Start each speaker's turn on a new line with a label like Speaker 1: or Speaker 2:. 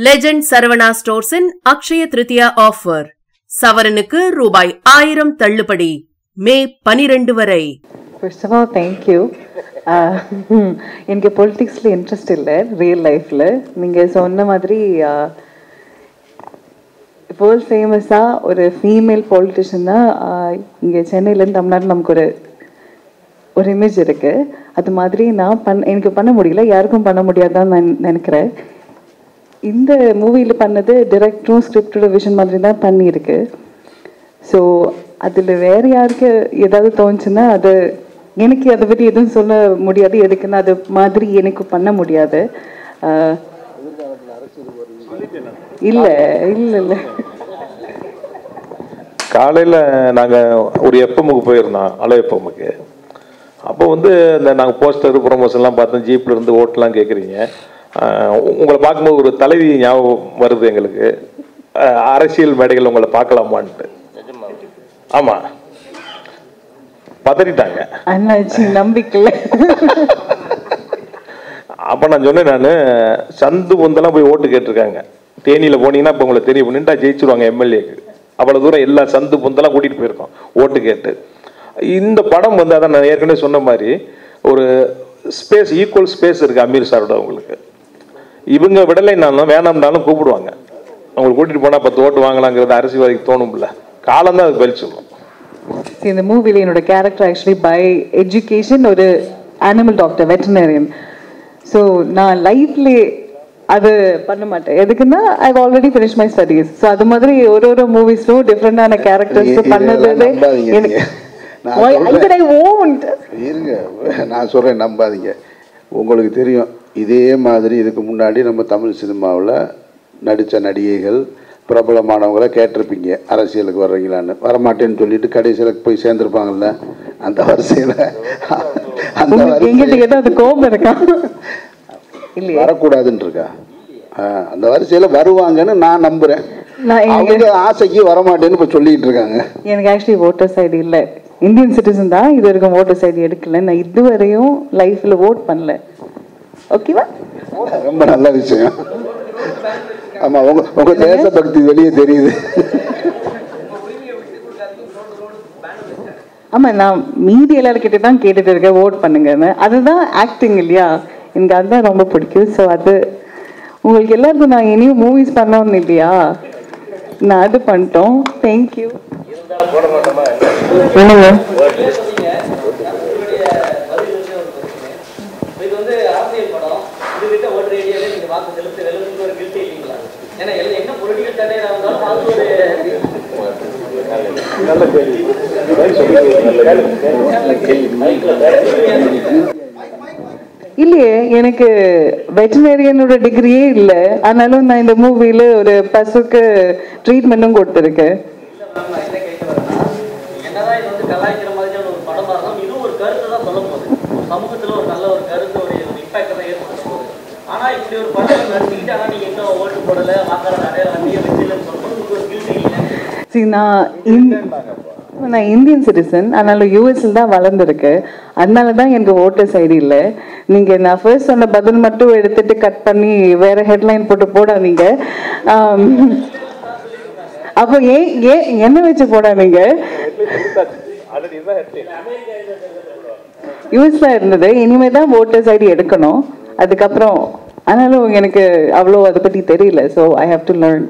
Speaker 1: Legend Saravana ஸ்டோர்ஸின் Akshaya Tritiya offer. சவரனுக்கு ரூபாய் 1000 தள்ளுபடி. மே 12 வரை.
Speaker 2: First of all, thank you. எனக்கு பொலிட்டிக்ஸில் இன்ட்ரெஸ்ட் இல்லை, ரியல் லைஃப்பில். நீங்கள் சொன்ன மாதிரி வேர்ல்ட் ஃபேமஸாக ஒரு ஃபீமேல் பொலிட்டிஷியன் தான் இங்கே சென்னையிலேருந்து தமிழ்நாடு நமக்கு ஒரு இமேஜ் இருக்குது. அது மாதிரி எனக்கு பண்ண முடியல, யாருக்கும் பண்ண முடியாதான்னு நான் நினைக்கிறேன். இந்த மூவியில் பண்ணது டிரெக்டரும் ஸ்கிரிப்டோட விஷன் மாதிரி தான் பண்ணியிருக்கு. ஸோ அதில் வேறு யாருக்கு ஏதாவது தோணுச்சுன்னா அது எனக்கு அதை பற்றி எதுவும் சொல்ல முடியாது. எதுக்குன்னா அது மாதிரி எனக்கு பண்ண முடியாது. இல்லை இல்லை இல்லை
Speaker 3: காலையில் நாங்கள் ஒரு எஃப்எம்முக்கு போயிருந்தோம், அலோ எஃப்எம்முக்கு. அப்போ இந்த நாங்கள் போஸ்டர் ப்ரொமோஷன்லாம் பார்த்தோம், ஜீப்பில் இருந்து ஓட்டெலாம் கேட்குறீங்க. உங்களை பார்க்கும்போது ஒரு தலைவி ஞாபகம் வருது எங்களுக்கு. அரசியல் மேடைகள் உங்களை பார்க்கலாமான்ட்டு. ஆமாம், பதறிட்டாங்க.
Speaker 2: நம்பிக்கை.
Speaker 3: அப்போ நான் சொன்னேன், நான் சந்து பொந்தெல்லாம் போய் ஓட்டு கேட்டிருக்காங்க. தேனியில் போனீங்கன்னா இப்போ உங்களை தெரியும், நின்றா ஜெயிச்சிருவாங்க எம்எல்ஏக்கு. அவ்வளோ தூரம் எல்லா சந்து பொந்தெல்லாம் கூட்டிகிட்டு போயிருக்கோம் ஓட்டு கேட்டு. இந்த படம் அதான் நான் ஏற்கனவே சொன்ன மாதிரி ஒரு ஸ்பேஸ், ஈக்குவல் ஸ்பேஸ் இருக்குது அமீர் சாரோட. உங்களுக்கு இவங்க விடலைன்னாலும் வேணாம்னாலும் கூப்பிடுவாங்க. அவங்களுக்கு கூட்டிகிட்டு போனால் 10 ஓட்டு வாங்கலாங்கிறது அரசியல்வாதிக்கு தோணும்ல, காலம்தான் அது பதில் சொல்லும்.
Speaker 2: இந்த மூவியில் என்னோட கேரக்டர் ஆக்சுவலி பை எஜுகேஷன் ஒரு அனிமல் டாக்டர், வெட்டனரியன். ஸோ நான் லைஃப்லேயே அது பண்ண மாட்டேன். எதுக்குன்னா I already finish my studies. So அது மாதிரி ஒரு மூவிஸ்லும் டிஃப்ரெண்டான கேரக்டர்ஸ் பண்ணது எனக்கு.
Speaker 4: இருங்க, நான் சொல்கிறேன், நம்பாதீங்க. உங்களுக்கு தெரியும், இதே மாதிரி இதுக்கு முன்னாடி நம்ம தமிழ் சினிமாவில் நடித்த நடிகைகள் பிரபலமானவங்களை கேட்டிருப்பீங்க, அரசியலுக்கு வர்றீங்களான்னு. வரமாட்டேன்னு சொல்லிட்டு கடைசியில் போய் சேர்ந்துருப்பாங்கல்ல. அந்த வரிசையில்
Speaker 2: கோபம் இருக்கா
Speaker 4: இல்லை, வரக்கூடாதுன்னு இருக்கா? அந்த வரிசையில் வருவாங்கன்னு நான் நம்புகிறேன். அவங்க ஆசைக்கு வரமாட்டேன்னு இப்போ சொல்லிட்டு இருக்காங்க.
Speaker 2: எனக்கு ஆக்சுவலி ஓட்டர்ஸ் ஐடி இல்லை, இந்தியன் சிட்டிசன் தான். இது வரைக்கும் ஓட்டர்ஸ் ஐடி எடுக்கல. நான் இதுவரையும் லைஃப்பில் ஓட் பண்ணல. ஓகேவா?
Speaker 4: ரொம்ப நல்ல விஷயம். ஆமாம், உங்க தேசபக்தி வெளியே தெரியுது.
Speaker 2: ஆமாம், நான் மீதி எல்லாருக்கிட்ட தான் கேட்டுட்டு இருக்கேன் ஓட் பண்ணுங்கன்னு. அதுதான் ஆக்டிங் இல்லையா? எனக்கு அதுதான் ரொம்ப பிடிக்கும். ஸோ அது உங்களுக்கு எல்லாருக்கும் நான் இனியும் மூவிஸ் பண்ணோன்னு இல்லையா, நான் அது பண்ணிட்டோம். தேங்க்யூ. என்னங்க இல்லையே, எனக்கு வெட்டனரியனோட டிகிரியே இல்லை. ஆனாலும் நான் இந்த மூவில ஒரு பசுக்கு ட்ரீட்மெண்ட்டும் கொடுத்துருக்கேன். நான் இந்தியன் சிட்டிசன், ஆனாலும் யூஎஸ்ல தான் வளர்ந்துருக்கு. அதனால தான் எனக்கு ஓட்டர்ஸ் ஐடி இல்லை. நீங்கள் நான் ஃபர்ஸ்ட் சொன்ன பதில் மட்டும் எடுத்துட்டு கட் பண்ணி வேற ஹெட்லைன் போட்டு போடாதீங்க. அப்போ என்ன வச்சு போடாதீங்க. யூஎஸ்ல இருந்தது, இனிமே தான் ஓட்டர்ஸ் ஐடி எடுக்கணும். அதுக்கப்புறம் ஆனாலும் எனக்கு அவ்வளோ அதை பற்றி தெரியல. So I have to learn.